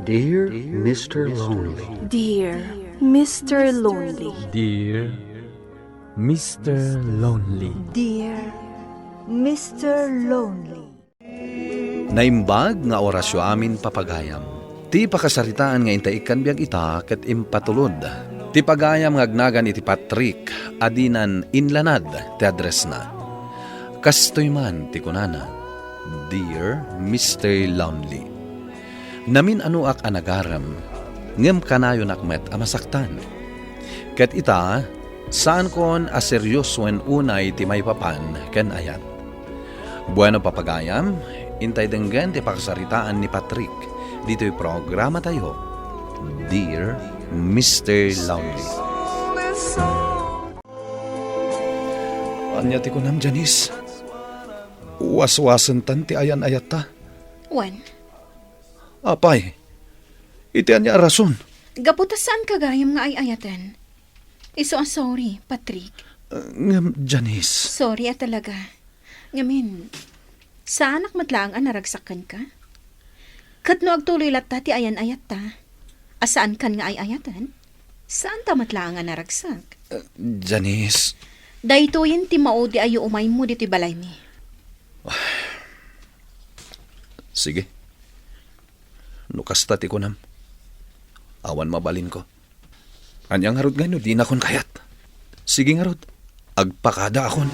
Dear Mr. Lonely. Dear Mr. Lonely. Dear Mr. Lonely. Dear Mr. Lonely. Naimbag nga orasyo amin papagayam. Ti pakasaritaan nga intaikan biag ita ket impatulod. Ti pagayam nga agnagan iti Patrick adinan inlanad ti address na. Kastoy man ti kunana. Dear Mr. Lonely. Namin ano ak anagaram, ngem kanayon akmet amasaktan. Ket ita, saan kon aseryosoen unay ti may papan ken ayat. Bueno papagayam, intay denggan ti pakasaritaan ni Patrick. Dito'y programa tayo, Dear Mr. Lonely. Anya ti kunam, Janice. Waswasan tan ti ayan ayat ta. Wan, Apay, iti anya rason. gaputa saan kagayam nga ay ayatan? Iso sorry, Patrick. Janice. Sorry talaga. Ngamin, saan akmatlaang anaragsakan ka? Kat no agtuloy latta ti ayan ayat ta. Asaan kan nga ay ayatan? Saan ta matlaang anaragsak? Janice. Daytoyin ti maudi ayo umay mo diti balay mi. Sige. Nukasta ti kunam. Awan mabalin ko. Anyang harod nga no, di na kon kayat. Sige nga rod. Agpakada akon.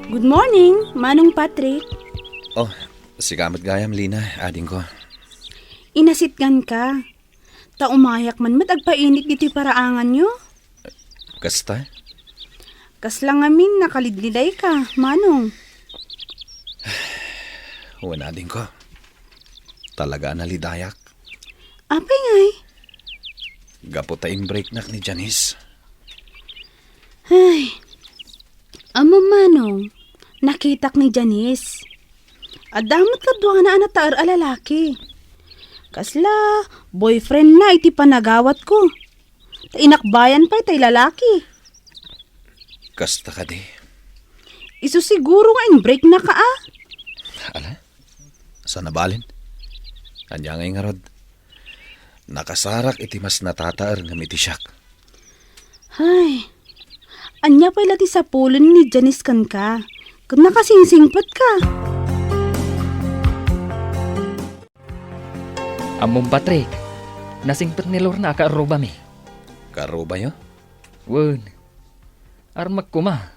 Good morning, Manong Patrick. Oh, sigamat gayam, Lina. Ading ko. Inasitgan ka. Ta umayak man matagpainit dito'y paraangan nyo. Kasta? Kaslang amin nakalidliday ka, Manong. Wana din ko. Talaga nalidayak. Apay ngay. Gaputain break nak ni Janice. Ay, amo Manong, nakitak ni Janice. Adamot ka doon na anataar alalaki. Kasla, boyfriend na iti panagawat ko. Ta inakbayan pa itay lalaki. Kasta ka di. Isu siguro nga in break na ka ah. Ala? Sa nabalin? Anya ngay nga rod. Nakasarak iti mas natataar ng mitisyak. Ay, anya pala ti sa pulon ni Janice kan ka. Kung nakasingsingpat ka. Among Patrick, nasingpet ni Lorna ka aruba mi. Karo ba yo? Wen, armak ko ma.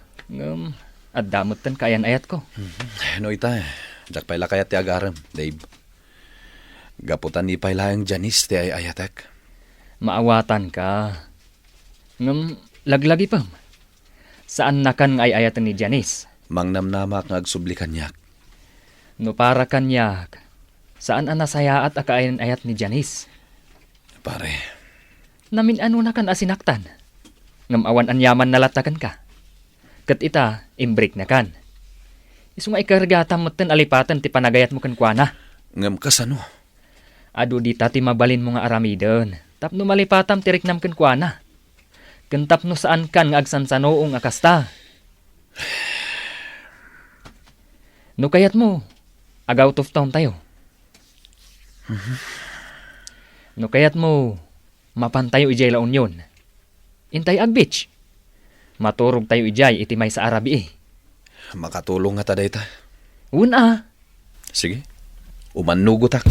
Adamot tan kayan ayat ko. No ita, jak pala kaya ti agaram, Dave. Gaputan ni pailayang Janice ti ay ayatek. Maawatan ka. Laglagi pa. Saan na kan ay ayatan ni Janice? Mangnamnamak nga agsubli kanyak. No para kanyak, saan ang nasayaat akain ayat ni Janice? Pare, Namin ano na kan asinaktan. Ngamawan anyaman nalatakan ka. Kat ita, imbreak na kan. Isu nga ikargata mo ten alipatan ti panagayat mo kan kuana. ngam kasano? Adu di tati mabalin mo nga aramidon. Tapno malipatam tirik nam kan kuana. Kentap no saan kan nga agsansanoong akasta. No kayat mo, out of town tayo. No kayat mo, mapantayo ijay La Union. Intay ag beach. Maturog tayo ijay iti may sa Arabi eh. Makatulong nga taday ta. Una, Sige, umanugotak.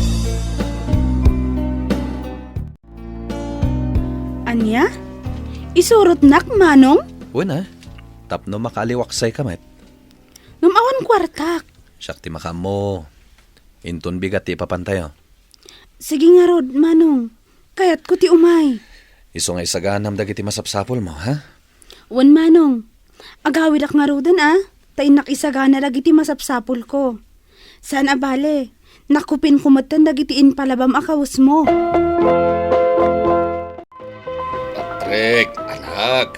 Anya? Isurot nak, Manong? Wana, tapno makaliwaksay kamet. Ngamawan kwartak. Siyak ti makamo. Inton bigat ti papantayo. Sige nga rod, Manong. Kayat ko ti umay. Iso nga isaganam dagiti masapsapol mo, ha? Wan, Manong. Agawid ak nga rodan ah. Tainak isagana dagiti masapsapol ko. Saan abale? Nakupin kumatan dagitiin palabam akawus mo. Patrick, anak.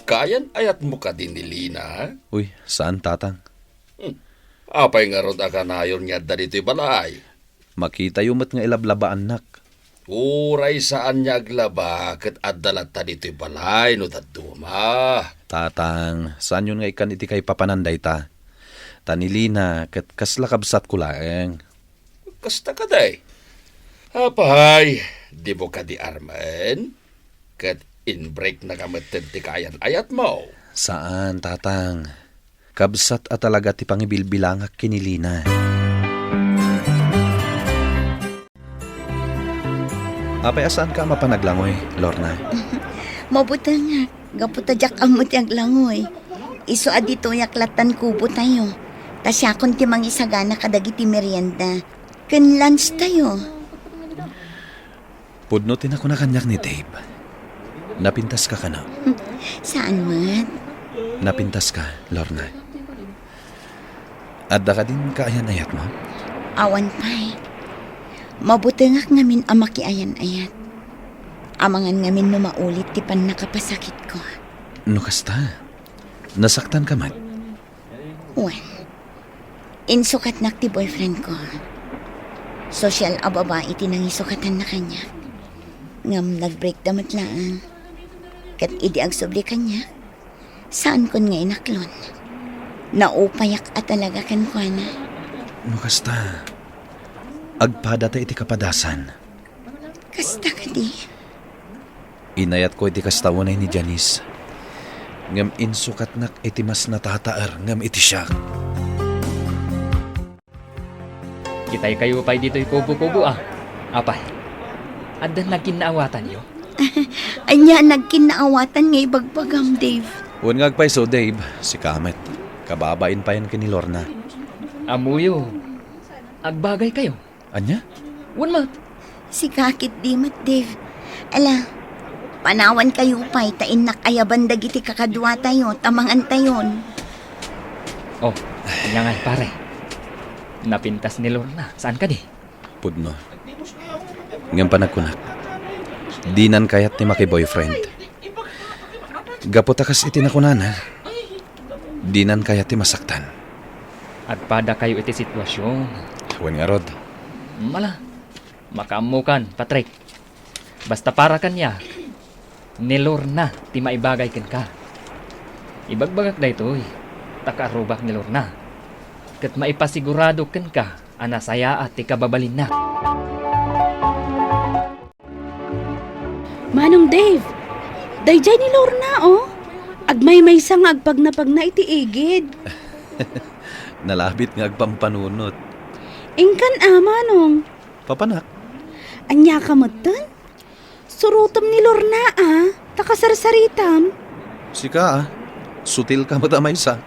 Kayan ayat mo ka din ni Lina, ha? Uy, saan tatang? Apay nga rod akanayon niya da dito'y balay. Makita yumat nga ilablabaan nak. Uray saan niya aglaba kat adalat ta dito'y balay no daduma. Tatang, saan yun nga ikan iti kay papananday ta? Tanilina ket kasla kabsat ko laeng. Kasta ka day. Apay, di mo ka di armen? Kat in-break na kamatin ti kayan ayat mo. Saan, tatang? Kabsat at talaga ti pangibilbilangak kinilina. Apay, asaan ka mapanaglangoy, Lorna? Mabuta nga, gaputadyak amot yung langoy. Iso adito yaklatan kubo tayo. Tasya kon ti mangisagana kadagiti merienda. Ken lunch tayo. Pudnutin ako na kanyak ni Dave. Napintas ka ka na? Saan man? Napintas ka, Lorna. Adda ka din kaayan-ayat mo? Awan pa'y. Mabuti nga ngamin amaki ayan-ayat. Amangan ngamin no maulit ti pan nakapasakit ko. No kasta? Nasaktan ka man? Well, insukat nak ti boyfriend ko. Social ababa iti nangisukatan na kanya. Ngam nag-break damat lang. Kat idi ag sobre kanya. Saan kon nga inaklon? Naupayak at talaga kan ko na. No kasta? Agpada ta iti kapadasan. Kasta ka di. Inayat ko iti kastawanay ni Janice. Ngam insukat nak iti mas natataar ngam iti siya. Kitay kayo pa'y dito'y kubo-kubo Apay, adan nagkinaawatan yo. Anya nagkinaawatan nga ibagbagam, Dave. Huwag ngagpay so, Dave. Si Kamet. Kababain pa yan kini Lorna. Amuyo, agbagay kayo. Anya? Wan mat. Si kakit di mat, Dave. Ala, panawan kayo pa'y tain nakayaban dagiti kakadwa tayo, tamangan tayon. Oh, kanya nga pare. Napintas ni Lorna. Saan ka di? Pudno. Ngam panagkunak. Dinan kayat ni maki-boyfriend. Gaputakas iti nakunana. Dinan kayat ti masaktan. Agpada kayo iti sitwasyon. Huwag nga rod. Mala, makaamukan, Patrick. Basta para kanya, ni Lorna, ti maibagay ken ka. Ibagbagak da ito'y, takarubak ni Lorna. Kat maipasigurado ken ka, anasaya at ti kababalin na. Manong Dave, dayjay ni Lorna, oh. Agmay-may sang agpag na iti igid. Nalabit nga agpampanunot. Ingkan manong. Papanak. Anya ka matan? Surutom ni Lorna, takasarsaritam. Sika sutil ka matamay sa.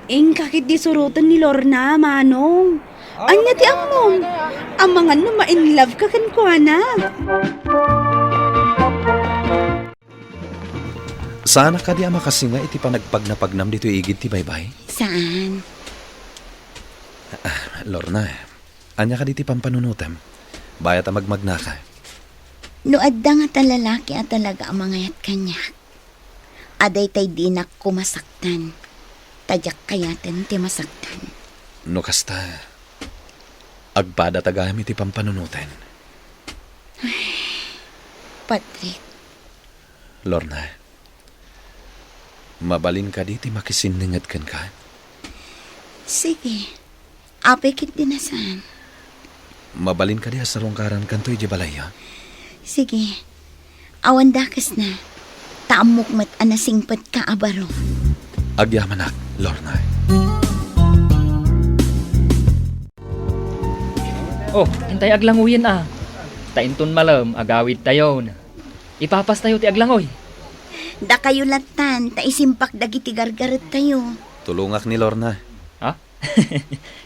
Kakit di surutan ni Lorna, manong. Anya ti amom. Amangan no ma-in-love ka kan ko, Sana ka di makasinga iti panagpagnapagnam dito igid ti baybay. Saan? Lorna, anya ka di ti pampanunutem. Bayat magmagna ka. No adda nga talalaki at talaga ang mangayat kanya. Aday tay di na kumasaktan. Tadyak kayaten ti masaktan. No kasta. Agpada tagami ti pampanunutem. Patrick, Lorna, mabalin ka di ti makisinningat kan ka. sige. Apikit din na saan. Mabalin ka di sa rungkaran kantoy di balaya. Sige. Awan dakas na. Taamok mat anasingpat ka abaro. Agyamanak, Lorna. Oh, hintay aglanguyin Tainton malam, agawid tayon. Ipapas tayo ti aglangoy. Da kayo latan, taisimpak dagiti gargaret tayo. Tulungak ni Lorna. Ha?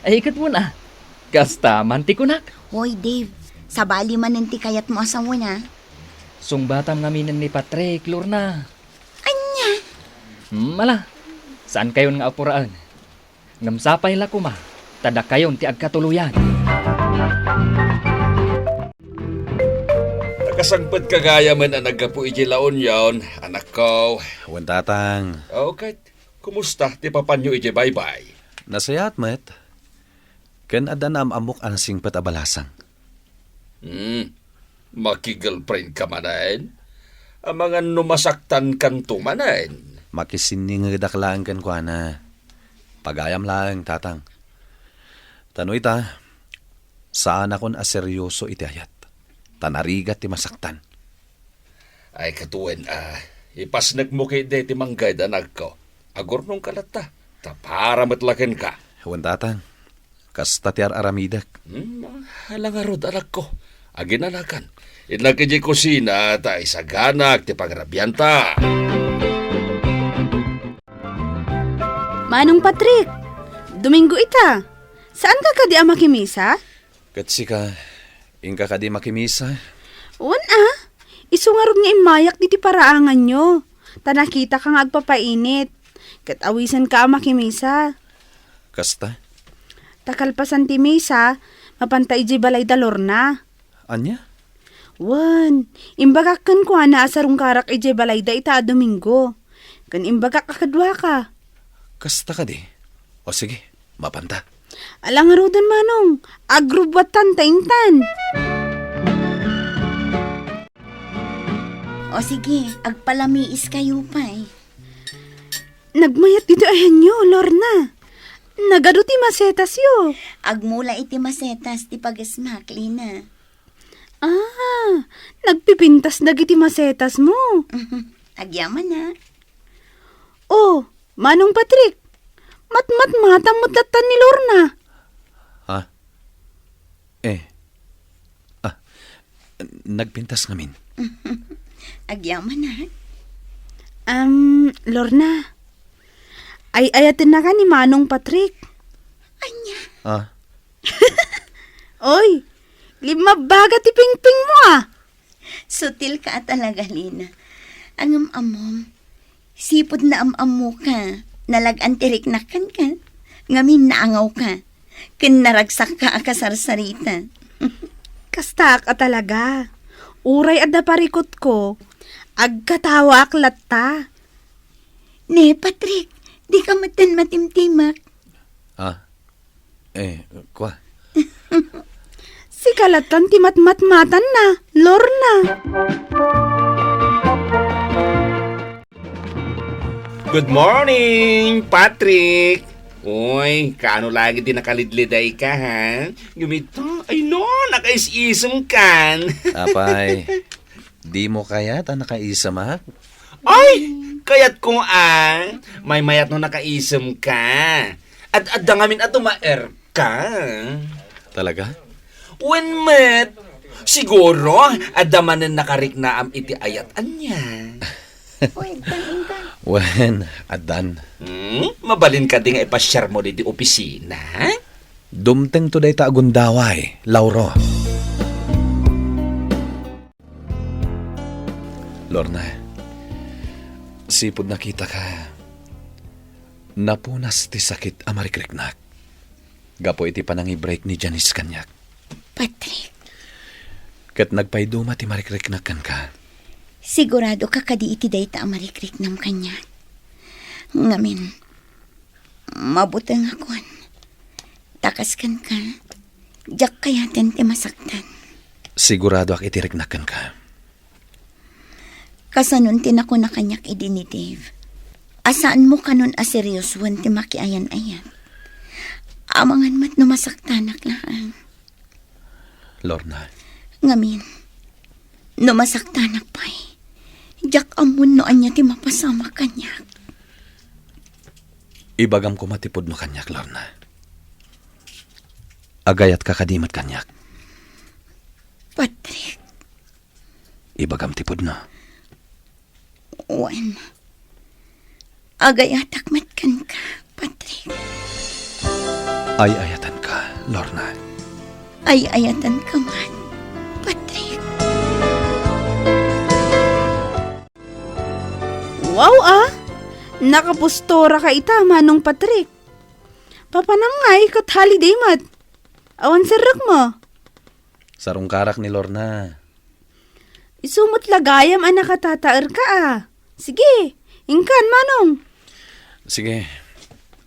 Ay, ikat mo na. Kasta, mantikunak. Hoy, Dave. Sabali man nanti kayat mo asawa na. Sungbatam ngaminan ni Patrick, Lorna. Anya? Mala, saan kayon nga apuraan? Ngamsapay la kuma, tada kayon ti agkatuluyan. Nakasangpad kagaya man ang nagkapu iti laon yon, anak ko. Wan tatang. Okay, kumusta ti papanyo iti baybay? Nasayat met. Ken adanam amok anasing patabalasang. Maki-girlfriend ka manain? Ang mga numasaktan kan tumanain? Makisining daklaan kan kwa na. Pagayam lang, tatang. Tanoy ta, saan akon aseryoso iti ayat? Tanarigat ti masaktan. Ay katuwen, ipasnag mo kay de ti manggay anak ko. Agor nung kalata, para matlaken ka. Huwag tatang, kasta ti aramidak. Halangarod anak ko, aginanakan. Inlaki di kusina, ta isaganak ti pagrabyanta. Manong Patrick, Domingo ita. Saan ka kadi makimisa? Katsi ka, ingka ka di makimisa. Isungarog nga imayak di ti paraangan nyo. Tanakita kang agpapainit. Kat awisan ka makimisa. Kasta? Takalpasan ti misa, mapantay di balay dalor na. Anya? Imbagak kan ko na asarong karak ije balay da ita Domingo. Kan imbagak akadwa ka. Kasta ka di. O sige, mapanta. Alang arudan manong, agrubatan taintan. O sige, agpalamiis kayo pa eh. Nagmayat dito ayan nyo, Lorna. Nagado ti masetas yo. Agmula iti masetas ti pagasmak, Lina. Nagpipintas dagiti masetas mo. Agyaman na. Manong Patrick, matmat-matam motlatan ni Lorna. Ha? Nagpintas ngamin. Agyaman na. Lorna, ay ayatin na ka ni Manong Patrick. Anya. Oy, limabaga ti pingping mo Sutil ka talaga, Lina. Ang amom. Sipod na mo ka. Nalag-antiriknakan ka. Ngamin naangaw ka. Kinaragsak ka akasarsarita. Kasta ka talaga. Uray adda parikot ko. Agkatawa aklat ta. Ne, Patrick. Di ka matimtimak. Kwa? Si kalatan ti matmatan na, Lorna. Good morning, Patrick! Uy, kaano lagi din nakalidliday ka, ha? Gumito, ay no, nakais-isam kan. Apay, di mo kaya ta nakaisa ma? Ay, kayat ko may mayat no nakaisam ka. At dangamin at umaer ka. Talaga? When met, siguro, adamanan nakariknaam iti ayatan niya. Wen, adan. Mabalin ka di nga ipasyar mo di opisina? Dumteng to day ta agundaway, Lauro. Lorna, sipod nakita ka. Napunas ti sakit amarikreknak. Gapo iti panangi-break ni Janice kanyak. Patrick, Kat nagpayduma ti marikreknakan ka. sigurado ka kadi iti dayta amarikrik nam kanya. Ngamin, mabutang akon. Takaskan ka. Jak kayaten ti masaktan. Sigurado ak itiriknakan ka. Kasanon tinako na kanyak idi ni Dave. Asaan mo kanon aseryosuan ti makiayan-ayan. Amangan mat no masaktanak lang. Lorna, Ngamin, no masaktanak pa'y. Jak amun no anya ti mapasama kanyak. ibagam ko matipod no kanyak, Lorna. Agayat ka kadimat kanyak. Patrick, Ibagam tipod no. wan. Agayatak matkan ka, Patrick. Ay ayatan ka, Lorna. Ay ayatan ka man, Patrick. Wow nakapustora ka ita, Manong Patrick. Papanangay kat holiday mat. Awan sarak mo. Sarong karak ni Lorna. Isumot lagayam anak katataer ka Sige, ingkan Manong. Sige.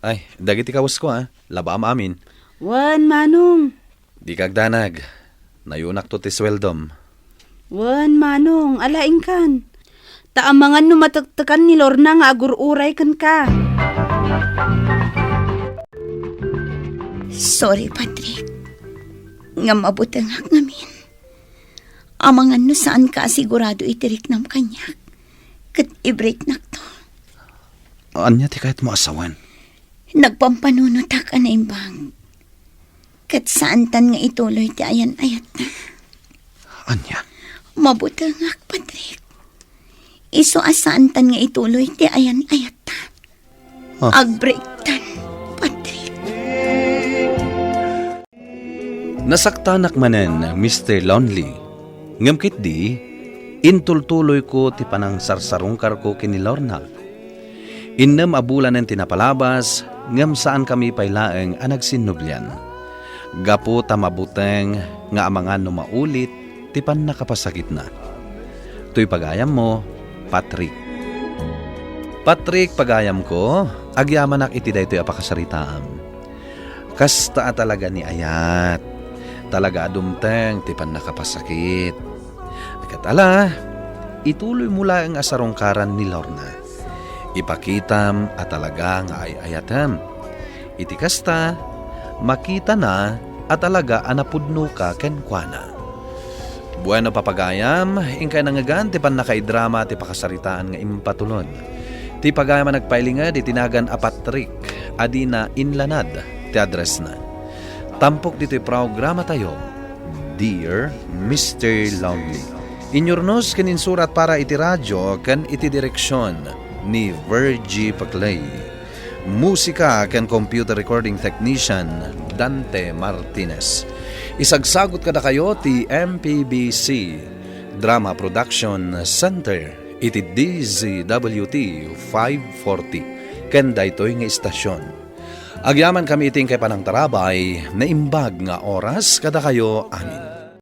Ay, dagiti kawas ko Labaam amin. Wan Manong. Di kagdanag. Nayunak to ti sweldom. Wan Manong, ala ingkan. Taamangan no matagtakan ni Lorna nga agururay kan ka. Sorry, Patrick. Nga mabutangak ngamin. Amangan no saan ka sigurado itirik nam kanya. Kat i-break na to. Anya ti kahit mo asawan. Nagpampanunot ka na imbang. Kat saan tan nga ituloy ti ayan ayat na. Anya? Mabutangak, Patrick. Iso asaan tan nga ituloy ti ayan ayat na. Ag-break tan, Patrick. Nasaktanak manen, Mr. Lonely. Ngamkit di, intultuloy ko ti panang sarsarungkar ko kini Lorna. Innam abulan ng tinapalabas, ngam saan kami pailaeng anagsinublian. Gapo tamabuteng nga amangan no maulit, tipan nakapasakit na. Tuy pagayam mo, Patrick. Patrick, pagayam ko, agyamanak iti daytoy apakasaritaam. Kasta talaga ni Ayat. Talaga adumteng, tipan nakapasakit. Katala, ituloy mula ang asarongkaran ni Lorna. Ipakitam at talaga nga ay ayatam. Iti kasta, makita na at talaga anapudno ka kenkwana. Bueno papagayam, ingkay nangagan ti pan nakaidrama ti pakasaritaan nga impatulon. Ti pagayam nagpailingad itinagan a Patrick, adina inlanad ti address na. Tampok dito'y programa tayo, Dear Mr. Lonely. Inyornos kaninsurat para iti radyo kan iti direksyon ni Virgie Paclay. Musika kan computer recording technician Dante Martinez. Isagsagot kada kayo ti MPBC Drama Production Center iti DZWT 540 ken daytoy nga istasyon. Agyaman kami iting kay panang tarabay na imbag nga oras kada kayo amin.